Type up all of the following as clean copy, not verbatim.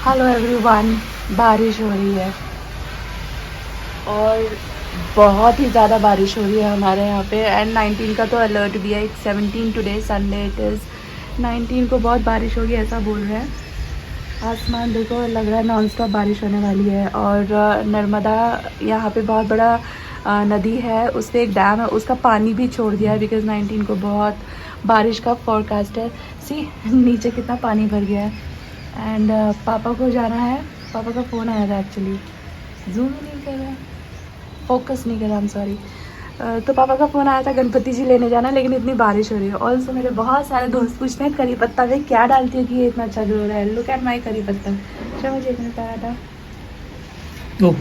Hello everyone. बारिश हो रही है और बहुत ही ज़्यादा बारिश हो रही है हमारे यहाँ पे। एंड 19 का तो अलर्ट दिया है। 17 टुडे संडे इट इज़। 19 को बहुत बारिश होगी ऐसा बोल रहे हैं। आसमान देखो, लग रहा है नॉन स्टॉप बारिश होने वाली है। और नर्मदा यहाँ पे बहुत बड़ा नदी है, उस पर एक डैम है, उसका पानी भी छोड़ दिया है बिकॉज़ 19 को बहुत बारिश का फोरकास्ट है। सी नीचे कितना पानी भर गया है। एंड पापा को जाना है। पापा का फ़ोन आया था एक्चुअली। जूम ही नहीं कर रहा, फोकस नहीं कर रहा, आई एम सॉरी। तो पापा का फ़ोन आया था गणपति जी लेने जाना, लेकिन इतनी बारिश हो रही है। ऑल्सो मेरे बहुत सारे दोस्त पूछते हैं करी पत्ता में क्या डालती है कि ये इतना अच्छा ग्रो रहा है। लुक एट माई करी पत्ता। चलो मुझे एक मिनट आया था तो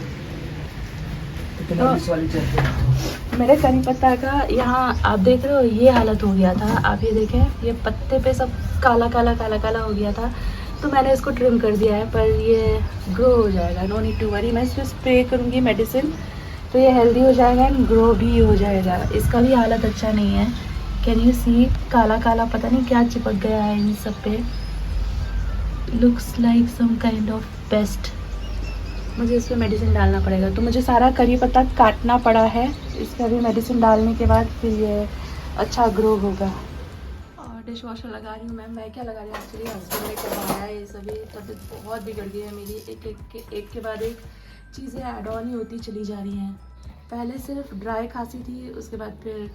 मेरे करी पत्ता का यहाँ आप देख रहे हो ये हालत हो गया था। आप ये देखें, ये पत्ते पे सब काला काला काला काला हो गया था। तो मैंने इसको ट्रिम कर दिया है, पर ये ग्रो हो जाएगा, नो नीड टू वरी। मैं इसको स्प्रे करूँगी मेडिसिन, तो ये हेल्दी हो जाएगा एंड ग्रो भी हो जाएगा। इसका भी हालत अच्छा नहीं है। कैन यू सी, काला काला पता नहीं क्या चिपक गया है इन सब पे। Looks like some kind of paste. मुझे इस पर मेडिसिन डालना पड़ेगा। तो मुझे सारा करी पत्ता काटना पड़ा है। इसका भी मेडिसिन डालने के बाद फिर ये अच्छा ग्रो होगा। और डिश वॉशर लगा रही हूँ मैं क्या लगा रही हूँ एक्चुअली, हस्बैंड ने करवाया है। ये सभी तबीयत बहुत बिगड़ गई है मेरी। एक के बाद एक चीज़ें ऐड ऑन ही होती चली जा रही हैं। पहले सिर्फ ड्राई खांसी थी, उसके बाद फिर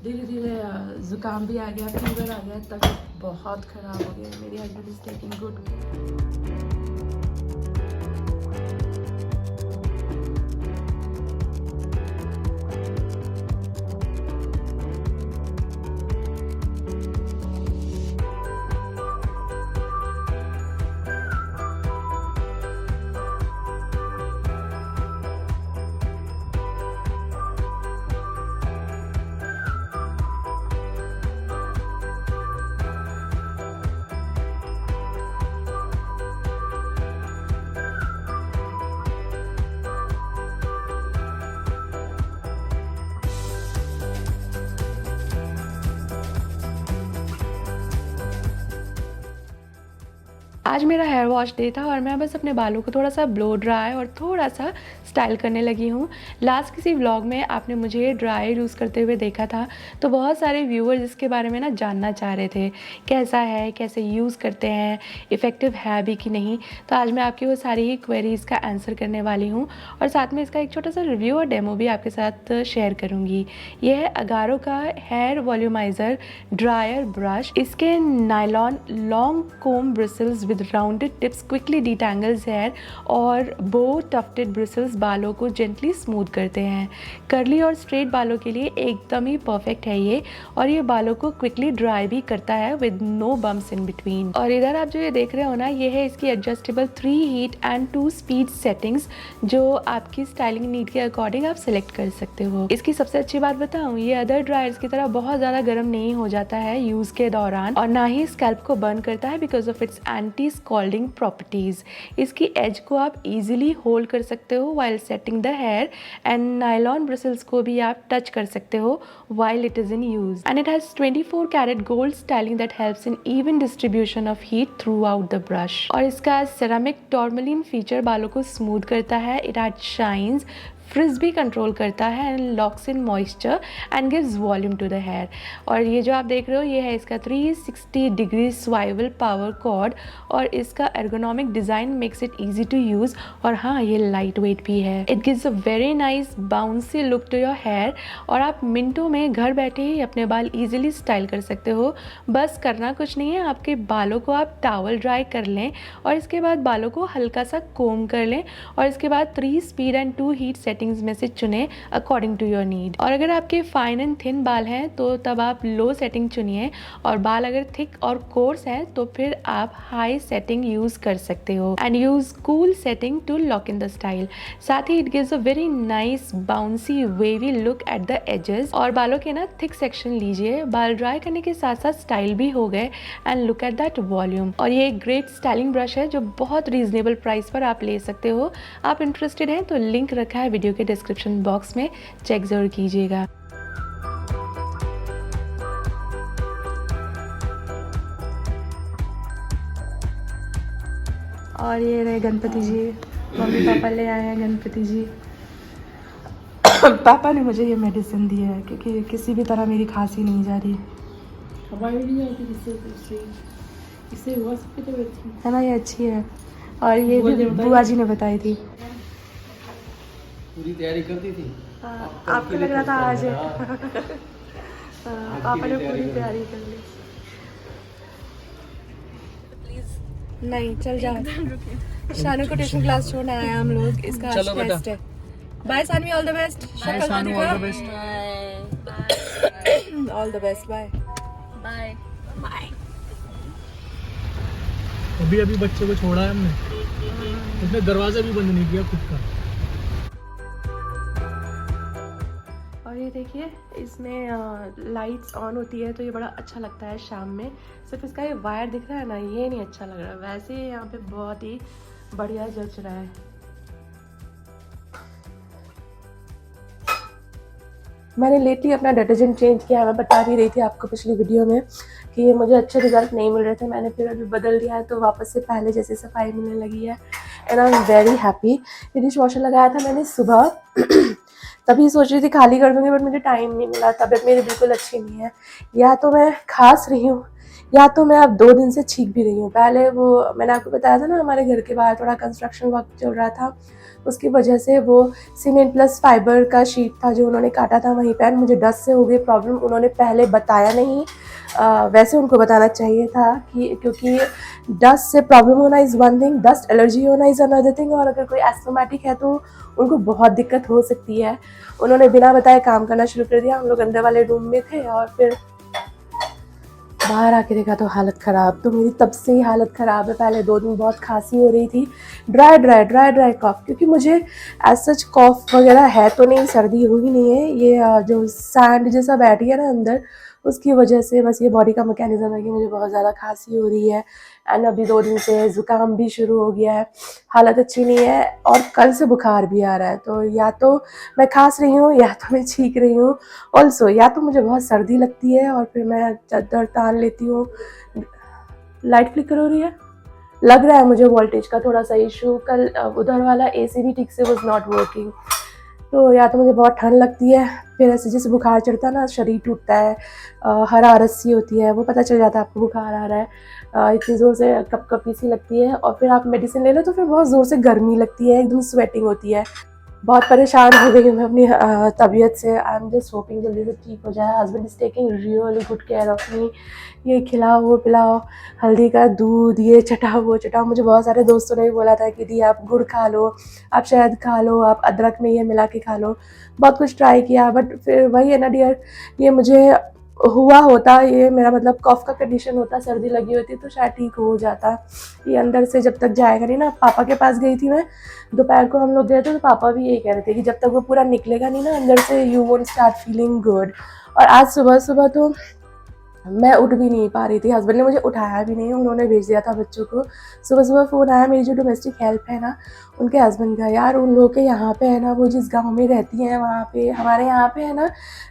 धीरे धीरे ज़ुकाम भी आ गया, फीवर आ गया, तबीयत बहुत ख़राब हो गई। मेरी हस्बैंड इज़ टेकिंग गुड। आज मेरा हेयर वॉश डे था और मैं बस अपने बालों को थोड़ा सा ब्लो ड्राई और थोड़ा सा स्टाइल करने लगी हूँ। लास्ट किसी व्लॉग में आपने मुझे ड्राई यूज़ करते हुए देखा था, तो बहुत सारे व्यूअर्स इसके बारे में ना जानना चाह रहे थे कैसा है, कैसे यूज़ करते हैं, इफ़ेक्टिव है भी कि नहीं। तो आज मैं आपकी वो सारी ही क्वेरीज़ का आंसर करने वाली हूँ और साथ में इसका एक छोटा सा रिव्यू और डेमो भी आपके साथ शेयर करूँगी। ये है अगारो का हेयर वॉल्यूमाइज़र ड्रायर ब्रश। इसके nylon long comb bristles with rounded tips quickly detangles hair और बो टफ्टेड ब्रिसल्स बालों को जेंटली स्मूथ करते हैं। कर्ली और स्ट्रेट बालों के लिए एकदम ही परफेक्ट है ये, और ये बालों को क्विकली ड्राई भी करता है with no bumps in between. और इधर आप जो ये देख रहे हो ना, ये है इसकी adjustable 3 heat and 2 speed settings, जो आपकी स्टाइलिंग नीड के अकॉर्डिंग आप सिलेक्ट कर सकते हो। इसकी सबसे अच्छी बात बताऊं, ये अदर ड्रायर्स की तरह बहुत ज़्यादा गर्म नहीं हो जाता है यूज़ के दौरान, और ना ही स्कैल्प को बर्न करता है because of its anti scalding properties. इसकी एज को आप इजीली होल्ड कर सकते हो while setting the hair, and nylon bristles को भी आप टच कर सकते हो while it is in use. And it has 24 carat gold styling that helps in even distribution of heat throughout the brush. और इसका सेरामिक टॉर्मलिन फीचर बालों को स्मूथ करता है। इट हैड शाइन्स, फ्रिज भी कंट्रोल करता है and locks in moisture and gives volume to the hair. और ये जो आप देख रहे हो, ये है इसका 360 डिग्री स्वाइवल पावर कॉर्ड, और इसका ergonomic design makes it easy to use. और हाँ, ये लाइट वेट भी है। It gives a very nice bouncy look to your hair, और आप मिनटों में घर बैठे ही अपने बाल ईजिली स्टाइल कर सकते हो। बस करना कुछ नहीं है, आपके बालों को आप टॉवल ड्राई कर लें और इसके बाद बालों को हल्का सा कोम कर लें, और इसके बाद 3 स्पीड एंड 2 हीट सेटिंग्स में से चुनें अकॉर्डिंग टू योर नीड। और अगर आपके फाइन एंड थिन बाल हैं तो तब आप लो सेटिंग चुनिए, और बाल अगर थिक और कोर्स हैं तो फिर आप हाई सेटिंग यूज कर सकते हो। And use cool setting to lock in the style. साथ ही it gives a very nice bouncy wavy look at the edges. और बालों के ना थिक सेक्शन लीजिए, बाल ड्राई करने के साथ साथ स्टाइल भी हो गए, and look at that volume. और ये एक ग्रेट स्टाइलिंग ब्रश है जो बहुत रीजनेबल प्राइस पर आप ले सकते हो। आप इंटरेस्टेड हैं तो लिंक रखा है वीडियो के डिस्क्रिप्शन बॉक्स में, चेक ज़रूर कीजिएगा। और ये रहे गणपति जी, मम्मी पापा ले आए हैं गणपति जी। पापा ने मुझे ये मेडिसिन दी है क्योंकि किसी भी तरह मेरी खांसी नहीं जा रही है ना, ये अच्छी है। और ये भी बुआ जी ने बताई थी। पूरी तैयारी करती थी। आपको लग रहा था आज है। पापा ने पूरी तैयारी कर ली। प्लीज नहीं, चल जाओ। शानू को ट्यूशन क्लास छोड़ने आए हैं हम लोग, इसका आज टेस्ट है। Bye Sanvi, all the best. Bye Sanu, all the best. All the best, bye bye bye. अभी अभी बच्चे को छोड़ा है हमने, उसने दरवाजा भी बंद नहीं किया खुद का। और ये देखिए, इसमें लाइट्स ऑन होती है तो ये बड़ा अच्छा लगता है शाम में। सिर्फ इसका ये वायर दिख रहा है ना, ये नहीं अच्छा लग रहा है। वैसे यहाँ पे बहुत ही बढ़िया जच रहा है। मैंने लेटली अपना डिटर्जेंट चेंज किया है, मैं बता भी रही थी आपको पिछली वीडियो में कि ये मुझे अच्छे रिजल्ट नहीं मिल रहे थे। मैंने फिर अभी बदल दिया है तो वापस से पहले जैसे सफाई मिलने लगी है and I am very happy. ये डिश वॉशर लगाया था मैंने सुबह तभी सोच रही थी खाली कर दूँगी, बट मुझे टाइम नहीं मिला। तबीयत मेरी बिल्कुल अच्छी नहीं है, या तो मैं खांस रही हूँ या तो मैं अब 2 दिन से छींक भी रही हूँ। पहले वो मैंने आपको बताया था ना, हमारे घर के बाहर थोड़ा कंस्ट्रक्शन वर्क चल रहा था, उसकी वजह से वो सीमेंट प्लस फाइबर का शीट था जो उन्होंने काटा था वहीं पर। मुझे डस्ट से हो गई प्रॉब्लम, उन्होंने पहले बताया नहीं। वैसे उनको बताना चाहिए था कि क्योंकि डस्ट से प्रॉब्लम होना is one thing, dust allergy होना इज़ अनदर थिंग। और अगर कोई एस्थमेटिक है तो उनको बहुत दिक्कत हो सकती है। उन्होंने बिना बताए काम करना शुरू कर दिया। हम लोग अंदर वाले रूम में थे और फिर बाहर आके देखा तो हालत ख़राब। तो मेरी तब से ही हालत ख़राब है। पहले 2 दिन बहुत खांसी हो रही थी, ड्राई कॉफ, क्योंकि मुझे एज सच कॉफ वगैरह है तो नहीं, सर्दी हुई नहीं है। ये जो सैंड जैसा बैठ गया ना अंदर, उसकी वजह से बस ये बॉडी का मैकेनिज्म है कि मुझे बहुत ज़्यादा खांसी हो रही है। एंड अभी 2 दिन से ज़ुकाम भी शुरू हो गया है, हालत अच्छी नहीं है और कल से बुखार भी आ रहा है। तो या तो मैं खांस रही हूँ या तो मैं छींक रही हूँ। ऑल्सो या तो मुझे बहुत सर्दी लगती है और फिर मैं चादर तान लेती हूँ। लाइट फ्लिकर हो रही है, लग रहा है मुझे वोल्टेज का थोड़ा सा इशू। कल उधर वाला एसी भी ठीक से वाज नॉट वर्किंग। तो या तो मुझे बहुत ठंड लगती है, फिर ऐसे जैसे बुखार चढ़ता है ना, शरीर टूटता है, हरारत सी होती है, वो पता चल जाता है आपको बुखार आ रहा है। इतनी ज़ोर से कपकपी सी लगती है और फिर आप मेडिसिन ले लो तो फिर बहुत ज़ोर से गर्मी लगती है, एकदम स्वेटिंग होती है। बहुत परेशान हो गई हूँ मैं अपनी तबीयत से। आई एम जस्ट होपिंग जल्दी से ठीक हो जाए। Husband is taking really good care of me. ये खिलाओ वो पिलाओ, हल्दी का दूध, ये चटाओ वो चटाओ। मुझे बहुत सारे दोस्तों ने भी बोला था कि दी आप गुड़ खा लो, आप शहद खा लो, आप अदरक में ये मिला के खा लो। बहुत कुछ ट्राई किया, बट फिर वही है ना डियर, ये मुझे हुआ होता, ये मेरा मतलब कॉफ का कंडीशन होता, सर्दी लगी होती तो शायद ठीक हो जाता। ये अंदर से जब तक जाएगा नहीं ना। पापा के पास गई थी मैं, दोपहर को हम लोग गए थे तो पापा भी यही कह रहे थे कि जब तक वो पूरा निकलेगा नहीं ना अंदर से, you won't start feeling good. और आज सुबह सुबह तो मैं उठ भी नहीं पा रही थी, हस्बैंड ने मुझे उठाया भी नहीं, उन्होंने भेज दिया था बच्चों को। सुबह सुबह फ़ोन आया मेरी जो डोमेस्टिक हेल्प है ना, उनके हस्बैंड का। यार उन लोगों के यहाँ पे है ना, वो जिस गांव में रहती हैं वहाँ पे, हमारे यहाँ पे है ना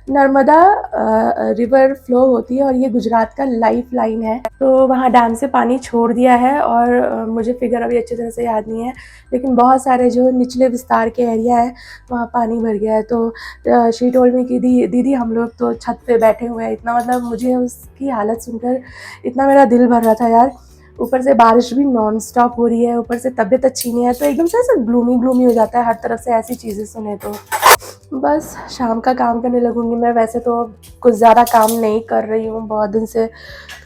नर्मदा रिवर फ्लो होती है और ये गुजरात का लाइफ लाइन है। तो वहाँ डैम से पानी छोड़ दिया है और मुझे फिगर अभी अच्छी तरह से याद नहीं है, लेकिन बहुत सारे जो निचले विस्तार के एरिया है वहाँ पानी भर गया है। तो शी टोल्ड मी कि दीदी हम लोग तो छत पे बैठे हुए हैं। इतना मतलब मुझे उसकी हालत सुनकर इतना मेरा दिल भर रहा था यार। ऊपर से बारिश भी नॉन स्टॉप हो रही है, ऊपर से तबीयत अच्छी नहीं है, तो एकदम से ऐसा ग्लूमी हो जाता है हर तरफ से ऐसी चीज़ें सुने तो। बस शाम का काम करने लगूंगी मैं। वैसे तो कुछ ज़्यादा काम नहीं कर रही हूँ, बहुत दिन से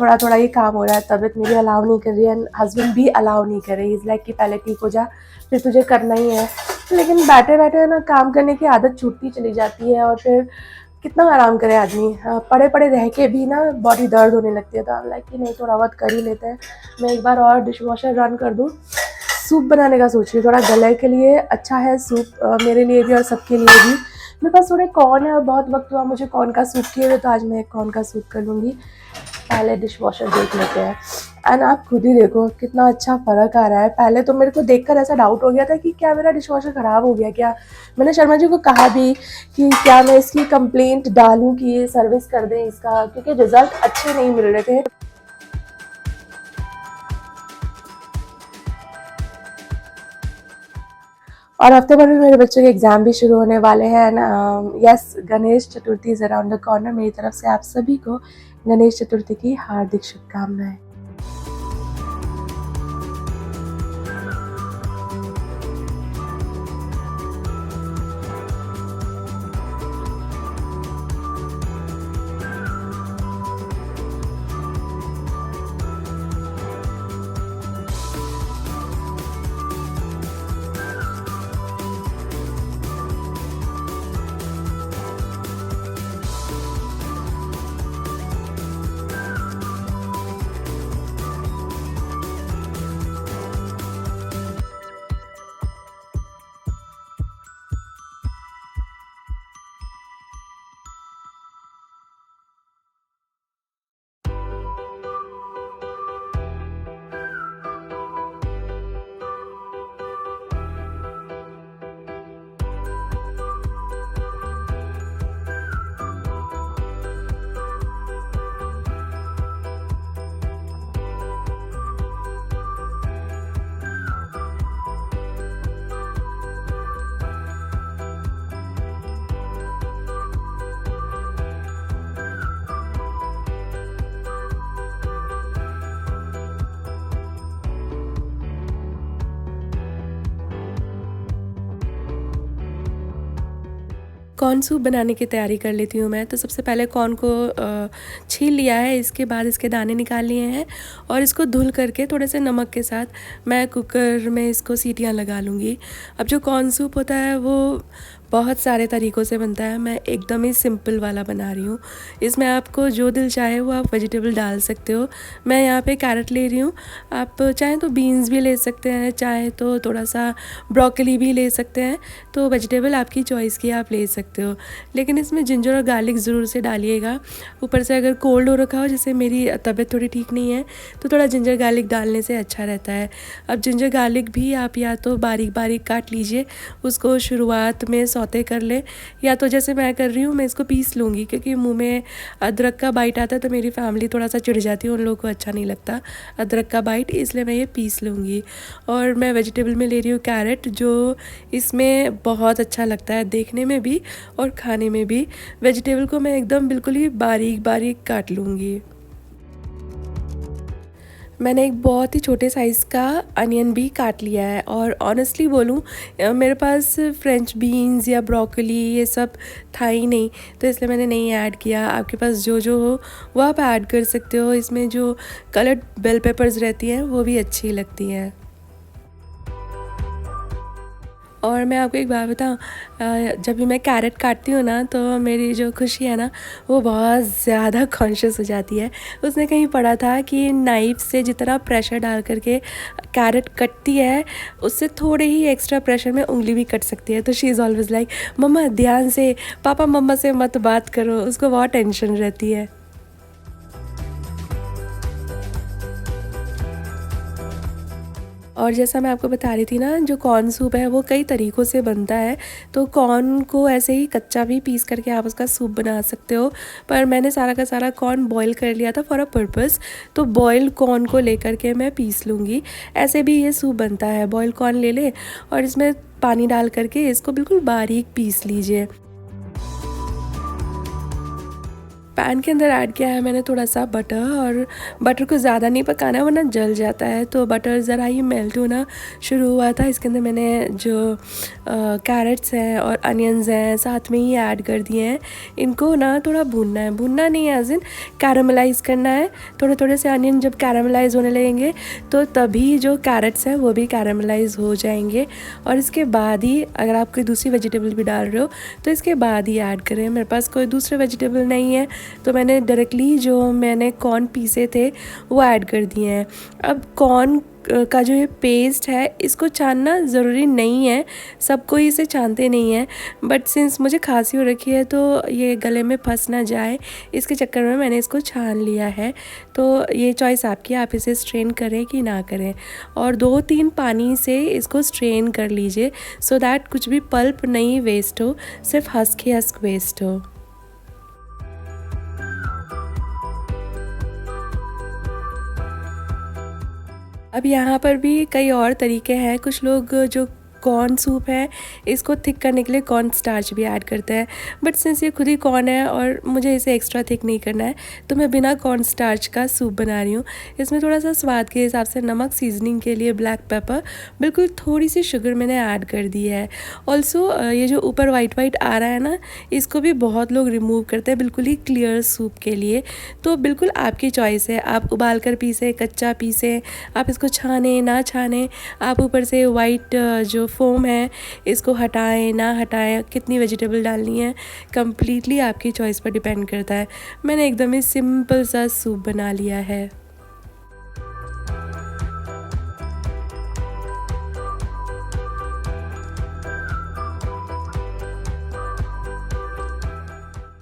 थोड़ा थोड़ा ही काम हो रहा है। तबीयत मेरी अलाउ नहीं कर रही है, हस्बैंड भी अलाउ नहीं कर रही। इज़ लाइक कि पहले ठीक हो जा, फिर तुझे करना ही है। लेकिन बैठे बैठे ना काम करने की आदत छूटती चली जाती है और फिर कितना आराम करे आदमी। पड़े पड़े रह के भी ना बॉडी दर्द होने लगती है। तो आप लाइक कि नहीं, थोड़ा बहुत कर ही लेते हैं। मैं एक बार और डिश वॉशर रन कर दूँ। सूप बनाने का सोच रही हूँ, थोड़ा गले के लिए अच्छा है सूप, मेरे लिए भी और सबके लिए भी। मेरे पास थोड़े कॉर्न है और बहुत वक्त हुआ मुझे कॉर्न का सूप किए हुए, तो आज मैं कॉर्न का सूप कर लूँगी। पहले डिश वॉशर देख लेते हैं। एंड आप खुद ही देखो कितना अच्छा फ़र्क आ रहा है। पहले तो मेरे को देखकर ऐसा डाउट हो गया था कि क्या मेरा डिश वॉशर ख़राब हो गया क्या। मैंने शर्मा जी को कहा भी कि क्या मैं इसकी कंप्लेंट डालूं कि ये सर्विस कर दें इसका, क्योंकि रिज़ल्ट अच्छे नहीं मिल रहे थे। और हफ्ते भर में मेरे बच्चों के एग्ज़ाम भी शुरू होने वाले हैं। Yes, Ganesh Chaturthi is around the corner. मेरी तरफ से आप सभी को गणेश चतुर्थी की हार्दिक शुभकामनाएं। कॉर्न सूप बनाने की तैयारी कर लेती हूँ मैं। तो सबसे पहले कॉर्न को छील लिया है, इसके बाद इसके दाने निकाल लिए हैं और इसको धुल करके थोड़े से नमक के साथ मैं कुकर में इसको सीटियाँ लगा लूँगी। अब जो कॉर्न सूप होता है वो बहुत सारे तरीक़ों से बनता है, मैं एकदम ही सिंपल वाला बना रही हूँ। इसमें आपको जो दिल चाहे वो आप वेजिटेबल डाल सकते हो। मैं यहाँ पे कैरेट ले रही हूँ, आप चाहें तो बीन्स भी ले सकते हैं, चाहे तो थोड़ा सा ब्रोकली भी ले सकते हैं। तो वेजिटेबल आपकी चॉइस की आप ले सकते हो, लेकिन इसमें जिंजर और गार्लिक ज़रूर से डालिएगा। ऊपर से अगर कोल्ड हो रखा हो, जैसे मेरी तबीयत थोड़ी ठीक नहीं है, तो थोड़ा जिंजर गार्लिक डालने से अच्छा रहता है। अब जिंजर गार्लिक भी आप या तो बारीक बारीक काट लीजिए, उसको शुरुआत में सौते कर ले, या तो जैसे मैं कर रही हूँ मैं इसको पीस लूँगी, क्योंकि मुंह में अदरक का बाइट आता है तो मेरी फैमिली थोड़ा सा चिढ़ जाती है, उन लोगों को अच्छा नहीं लगता अदरक का बाइट, इसलिए मैं ये पीस लूँगी। और मैं वेजिटेबल में ले रही हूँ कैरेट, जो इसमें बहुत अच्छा लगता है देखने में भी और खाने में भी। वेजिटेबल को मैं एकदम बिल्कुल ही बारीक बारीक काट लूँगी। मैंने एक बहुत ही छोटे साइज़ का अनियन भी काट लिया है, और ऑनेस्टली बोलूँ मेरे पास फ्रेंच बीन्स या ब्रोकली ये सब था ही नहीं, तो इसलिए मैंने नहीं ऐड किया। आपके पास जो जो हो वो आप ऐड कर सकते हो। इसमें जो कलर्ड बेल पेपर्स रहती हैं वो भी अच्छी लगती हैं। और मैं आपको एक बात बताऊँ, जब भी मैं कैरेट काटती हूँ ना, तो मेरी जो खुशी है ना वो बहुत ज़्यादा कॉन्शियस हो जाती है। उसने कहीं पढ़ा था कि नाइफ़ से जितना प्रेशर डाल करके कैरेट कटती है, उससे थोड़े ही एक्स्ट्रा प्रेशर में उंगली भी कट सकती है। तो शी इज़ ऑलवेज़ लाइक, मम्मा ध्यान से, पापा मम्मा से मत बात करो, उसको बहुत टेंशन रहती है। और जैसा मैं आपको बता रही थी ना, जो कॉर्न सूप है वो कई तरीक़ों से बनता है। तो कॉर्न को ऐसे ही कच्चा भी पीस करके आप उसका सूप बना सकते हो, पर मैंने सारा का सारा कॉर्न बॉईल कर लिया था फॉर अ पर्पस, तो बॉइल्ड कॉर्न को लेकर के मैं पीस लूँगी। ऐसे भी ये सूप बनता है, बॉइल्ड कॉर्न ले लें और इसमें पानी डाल करके इसको बिल्कुल बारीक पीस लीजिए। पैन के अंदर ऐड किया है मैंने थोड़ा सा बटर, और बटर को ज़्यादा नहीं पकाना वरना जल जाता है। तो बटर ज़रा ही मेल्ट होना शुरू हुआ था, इसके अंदर मैंने जो कैरेट्स हैं और अनियंस हैं साथ में ही ऐड कर दिए हैं। इनको ना थोड़ा भूनना है, भूनना नहीं है एज इन कैरामलाइज़ करना है। थोड़े थोड़े से अनियन जब कैरामलाइज़ होने लगेंगे तो तभी जो कैरेट्स हैं वो भी कैरामलाइज़ हो जाएंगे, और इसके बाद ही अगर आप कोई दूसरी वेजिटेबल भी डाल रहे हो तो इसके बाद ही ऐड करें। मेरे पास कोई दूसरे वेजिटेबल नहीं है, तो मैंने डायरेक्टली जो मैंने कॉर्न पीसे थे वो ऐड कर दिए हैं। अब कॉर्न का जो ये पेस्ट है इसको छानना ज़रूरी नहीं है, सब कोई इसे छानते नहीं है, बट सिंस मुझे खांसी हो रखी है तो ये गले में फंस ना जाए इसके चक्कर में मैंने इसको छान लिया है। तो ये चॉइस आपकी, आप इसे स्ट्रेन करें कि ना करें, और 2-3 पानी से इसको स्ट्रेन कर लीजिए सो दैट कुछ भी पल्प नहीं वेस्ट हो, सिर्फ हस्क ही हस्क वेस्ट हो। अब यहाँ पर भी कई और तरीके हैं। कुछ लोग जो कॉर्न सूप है, इसको थिक करने के लिए कॉर्न स्टार्च भी ऐड करते हैं, बट सिंस ये खुद ही कॉर्न है और मुझे इसे एक्स्ट्रा थिक नहीं करना है तो मैं बिना कॉर्न स्टार्च का सूप बना रही हूँ। इसमें थोड़ा सा स्वाद के हिसाब से नमक, सीजनिंग के लिए ब्लैक पेपर, बिल्कुल थोड़ी सी शुगर मैंने ऐड कर दी है। ऑल्सो ये जो ऊपर वाइट वाइट आ रहा है ना, इसको भी बहुत लोग रिमूव करते हैं बिल्कुल ही क्लियर सूप के लिए। तो बिल्कुल आपकी चॉइस है, आप उबाल कर पीसें, कच्चा पीसें, आप इसको छाने ना छाने, आप ऊपर से वाइट जो फोम है इसको हटाएं ना हटाएं, कितनी वेजिटेबल डालनी है कम्प्लीटली आपकी चॉइस पर डिपेंड करता है। मैंने एकदम ही सिंपल सा सूप बना लिया है।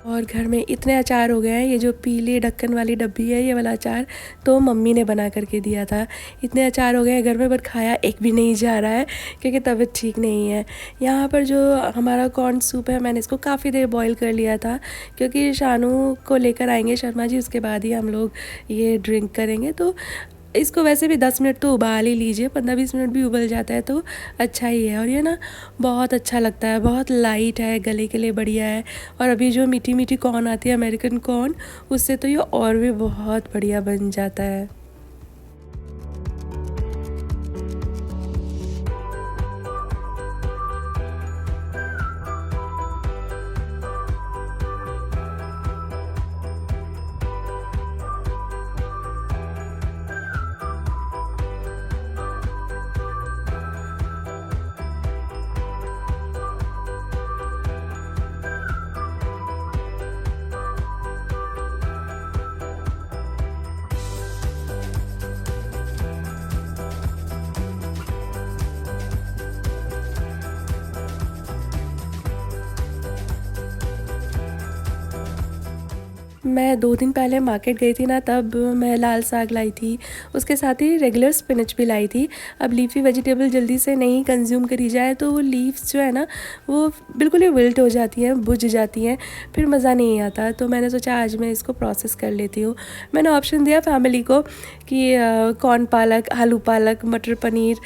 और घर में इतने अचार हो गए हैं, ये जो पीली ढक्कन वाली डब्बी है ये वाला अचार तो मम्मी ने बना करके दिया था। इतने अचार हो गए हैं घर में, बट खाया एक भी नहीं जा रहा है क्योंकि तबीयत ठीक नहीं है। यहाँ पर जो हमारा कॉर्न सूप है, मैंने इसको काफ़ी देर बॉईल कर लिया था क्योंकि शानू को लेकर आएंगे शर्मा जी, उसके बाद ही हम लोग ये ड्रिंक करेंगे। तो इसको वैसे भी 10 मिनट तो उबाल ही लीजिए, 15-20 मिनट भी उबल जाता है तो अच्छा ही है। और ये ना बहुत अच्छा लगता है, बहुत लाइट है, गले के लिए बढ़िया है। और अभी जो मीठी मीठी कॉर्न आती है अमेरिकन कॉर्न, उससे तो ये और भी बहुत बढ़िया बन जाता है। मैं 2 दिन पहले मार्केट गई थी ना, तब मैं लाल साग लाई थी, उसके साथ ही रेगुलर स्पिनच भी लाई थी। अब लीफी वेजिटेबल जल्दी से नहीं कंज्यूम करी जाए तो वो लीव्स जो है ना वो बिल्कुल ही विल्ट हो जाती हैं, बुझ जाती हैं, फिर मज़ा नहीं आता। तो मैंने सोचा आज मैं इसको प्रोसेस कर लेती हूँ। मैंने ऑप्शन दिया फैमिली को कि कॉर्न पालक, आलू पालक, मटर पनीर,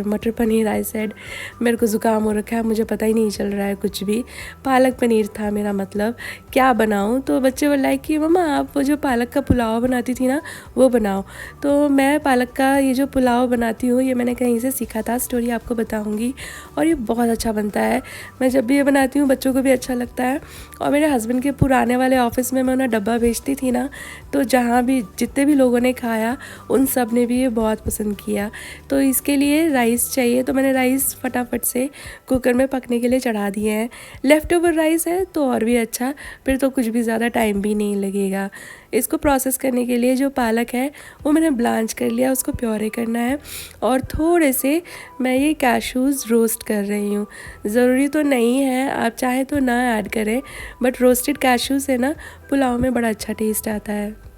मटर पनीर आई सेड, मेरे को ज़ुकाम हो रखा है, मुझे पता ही नहीं चल रहा है कुछ भी। पालक पनीर था मेरा मतलब, क्या बनाऊँ। तो बच्चे बोल लाइक कि मम्मा आप वो जो पालक का पुलाव बनाती थी ना वो बनाओ। तो मैं पालक का ये जो पुलाव बनाती हूँ ये मैंने कहीं से सीखा था, स्टोरी आपको बताऊँगी, और ये बहुत अच्छा बनता है। मैं जब भी ये बनाती हूँ बच्चों को भी अच्छा लगता है। और मेरे हस्बैंड के पुराने वाले ऑफिस में मैं उन्हें डब्बा भेजती थी ना, तो जहाँ भी जितने भी लोगों ने खाया उन सब ने भी ये बहुत पसंद किया। तो इसके लिए राइस चाहिए, तो मैंने राइस फटाफट से कुकर में पकने के लिए चढ़ा दिए हैं। लेफ़्ट ओवर राइस है तो और भी अच्छा, फिर तो कुछ भी ज़्यादा टाइम भी नहीं लगेगा। इसको प्रोसेस करने के लिए जो पालक है वो मैंने ब्लांच कर लिया, उसको प्योरे करना है। और थोड़े से मैं ये कैशूज़ रोस्ट कर रही हूँ। ज़रूरी तो नहीं है, आप चाहें तो ना ऐड करें, बट रोस्टेड कैशू से ना पुलाव में बड़ा अच्छा टेस्ट आता है।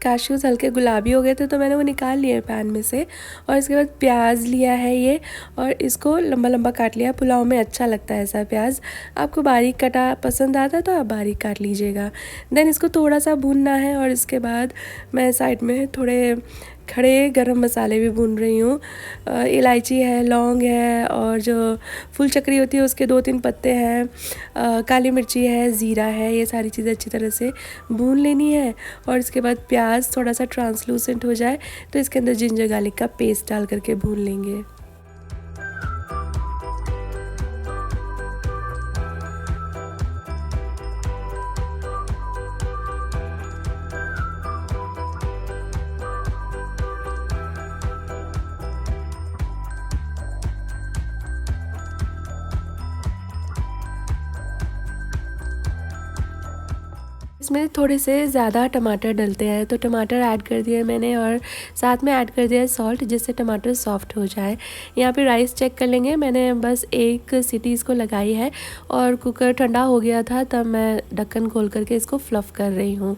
कैश्यूज़ हल्के गुलाबी हो गए थे तो मैंने वो निकाल लिए पैन में से। और इसके बाद प्याज लिया है ये, और इसको लंबा लंबा काट लिया। पुलाव में अच्छा लगता है ऐसा प्याज, आपको बारीक कटा पसंद आता है तो आप बारीक काट लीजिएगा। देन इसको थोड़ा सा भूनना है। और इसके बाद मैं साइड में थोड़े खड़े गरम मसाले भी भून रही हूँ। इलायची है, लौंग है, और जो फूल चक्री होती है उसके 2-3 पत्ते हैं, काली मिर्ची है, ज़ीरा है, ये सारी चीज़ें अच्छी तरह से भून लेनी है। और इसके बाद प्याज थोड़ा सा ट्रांसलूसेंट हो जाए तो इसके अंदर जिंजर गार्लिक का पेस्ट डाल करके भून लेंगे। उसमें थोड़े से ज़्यादा टमाटर डलते हैं, तो टमाटर ऐड कर दिए मैंने और साथ में ऐड कर दिया सॉल्ट, जिससे टमाटर सॉफ्ट हो जाए। यहाँ पे राइस चेक कर लेंगे, मैंने बस 1 सीटी इसको लगाई है और कुकर ठंडा हो गया था, तब मैं ढक्कन खोल करके इसको फ्लफ़ कर रही हूँ।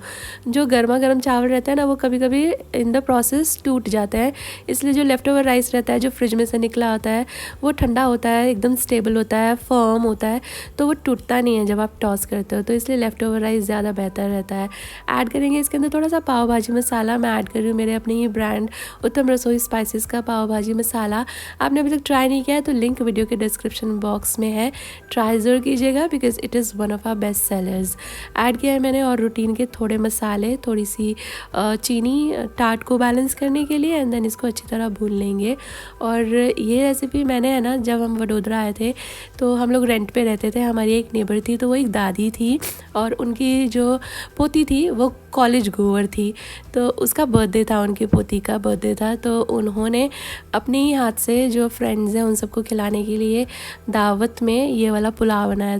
जो गर्मा गर्म चावल रहता है ना, वो कभी कभी इन द प्रोसेस टूट जाते हैं, इसलिए जो लेफ़्ट ओवर राइस रहता है, जो फ्रिज में से निकला होता है, वो ठंडा होता है, एकदम स्टेबल होता है, फर्म होता है, तो वो टूटता नहीं है जब आप टॉस करते हो, तो इसलिए लेफ़्ट ओवर राइस ज़्यादा बेहतर रहता है। ऐड करेंगे इसके अंदर थोड़ा सा पाव भाजी मसाला, मैं ऐड कर रही हूँ मेरे अपने ही ब्रांड उत्तम रसोई स्पाइसेस का पाव भाजी मसाला। आपने अभी तक ट्राई नहीं किया है तो लिंक वीडियो के डिस्क्रिप्शन बॉक्स में है, ट्राई ज़रूर कीजिएगा because it is one of our best sellers. Add किया है मैंने और रूटीन के थोड़े मसाले, थोड़ी सी चीनी टार्ट को बैलेंस करने के लिए, एंड देन इसको अच्छी तरह भून लेंगे। और ये रेसिपी मैंने है ना, जब हम वडोदरा आए थे तो हम लोग रेंट पे रहते थे, हमारी एक नेबर थी, तो वो एक दादी थी और उनकी जो पोती थी वो कॉलेज गोवर थी, तो उसका बर्थडे था, उनकी पोती का बर्थडे था, तो उन्होंने अपने ही हाथ से जो फ्रेंड्स हैं उन सबको खिलाने के लिए दावत में ये वाला पुलाव बनाया।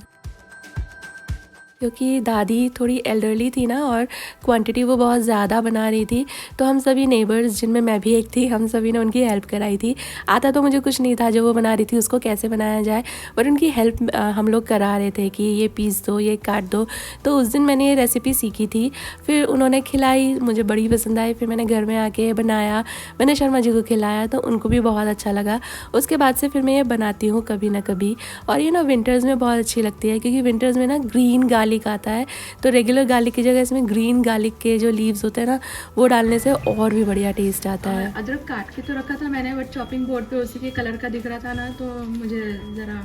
क्योंकि दादी थोड़ी एल्डरली थी ना और क्वांटिटी वो बहुत ज़्यादा बना रही थी, तो हम सभी नेबर्स, जिनमें मैं भी एक थी, हम सभी ने उनकी हेल्प कराई थी। आता तो मुझे कुछ नहीं था, जो वो बना रही थी उसको कैसे बनाया जाए, बट उनकी हेल्प हम लोग करा रहे थे कि ये पीस दो, ये काट दो। तो उस दिन मैंने ये रेसिपी सीखी थी, फिर उन्होंने खिलाई, मुझे बड़ी पसंद आई, फिर मैंने घर में आके बनाया, मैंने शर्मा जी को खिलाया, तो उनको भी बहुत अच्छा लगा। उसके बाद से फिर मैं ये बनाती हूँ कभी ना कभी, और ये ना विंटर्स में बहुत अच्छी लगती है, क्योंकि विंटर्स में ना ग्रीन गार्लिक आता है, तो रेगुलर गार्लिक की जगह इसमें ग्रीन गार्लिक के जो लीव्स होते हैं ना, वो डालने से और भी बढ़िया टेस्ट आता है। अदरक काट के तो रखा था मैंने, बट चॉपिंग बोर्ड पे उसी के कलर का दिख रहा था ना, तो मुझे ज़रा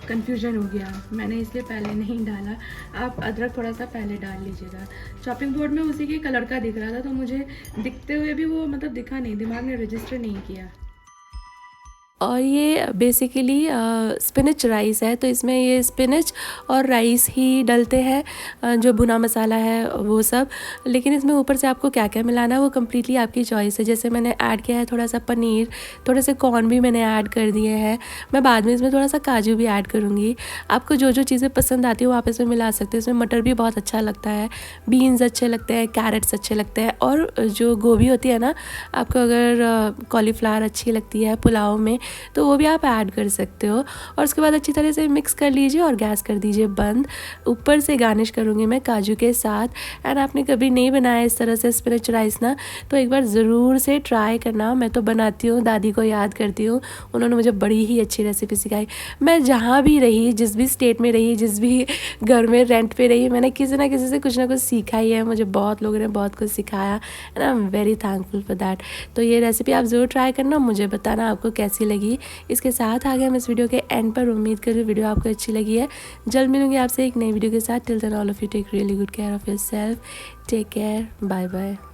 कन्फ्यूजन हो गया, मैंने इसलिए पहले नहीं डाला। आप अदरक थोड़ा सा पहले डाल लीजिएगा। चॉपिंग बोर्ड में उसी के कलर का दिख रहा था, तो मुझे दिखते हुए भी वो मतलब दिखा नहीं, दिमाग ने रजिस्टर नहीं किया। और ये बेसिकली स्पिनच राइस है, तो इसमें ये स्पिनच और राइस ही डलते हैं, जो भुना मसाला है वो सब, लेकिन इसमें ऊपर से आपको क्या क्या मिलाना है वो कम्प्लीटली आपकी चॉइस है। जैसे मैंने ऐड किया है थोड़ा सा पनीर, थोड़े से कॉर्न भी मैंने ऐड कर दिए हैं, मैं बाद में इसमें थोड़ा सा काजू भी ऐड करूँगी। आपको जो जो चीज़ें पसंद आती है वो आप इसमें मिला सकते हैं। इसमें मटर भी बहुत अच्छा लगता है, बीन्स अच्छे लगते हैं, कैरेट्स अच्छे लगते हैं, और जो गोभी होती है ना, आपको अगर कॉलीफ्लावर अच्छी लगती है पुलाव में, तो वो भी आप ऐड कर सकते हो। और उसके बाद अच्छी तरह से मिक्स कर लीजिए और गैस कर दीजिए बंद। ऊपर से गार्निश करूँगी मैं काजू के साथ। एंड आपने कभी नहीं बनाया इस तरह से स्पिनच राइस ना, तो एक बार ज़रूर से ट्राई करना। मैं तो बनाती हूँ, दादी को याद करती हूँ, उन्होंने मुझे बड़ी ही अच्छी रेसिपी सिखाई। मैं जहाँ भी रही, जिस भी स्टेट में रही, जिस भी घर में रेंट पे रही, मैंने किसी ना किसी से कुछ ना कुछ सीखा ही है। मुझे बहुत लोगों ने बहुत कुछ सिखाया, and I am very thankful for that. तो ये रेसिपी आप ज़रूर ट्राई करना, मुझे बताना आपको कैसी लगी। इसके साथ आ गए हम इस वीडियो के एंड पर। उम्मीद करूँ वीडियो आपको अच्छी लगी है। जल्द मिलूंगी आपसे एक नई वीडियो के साथ। Till then all of you take really good care of yourself. Take care, bye bye.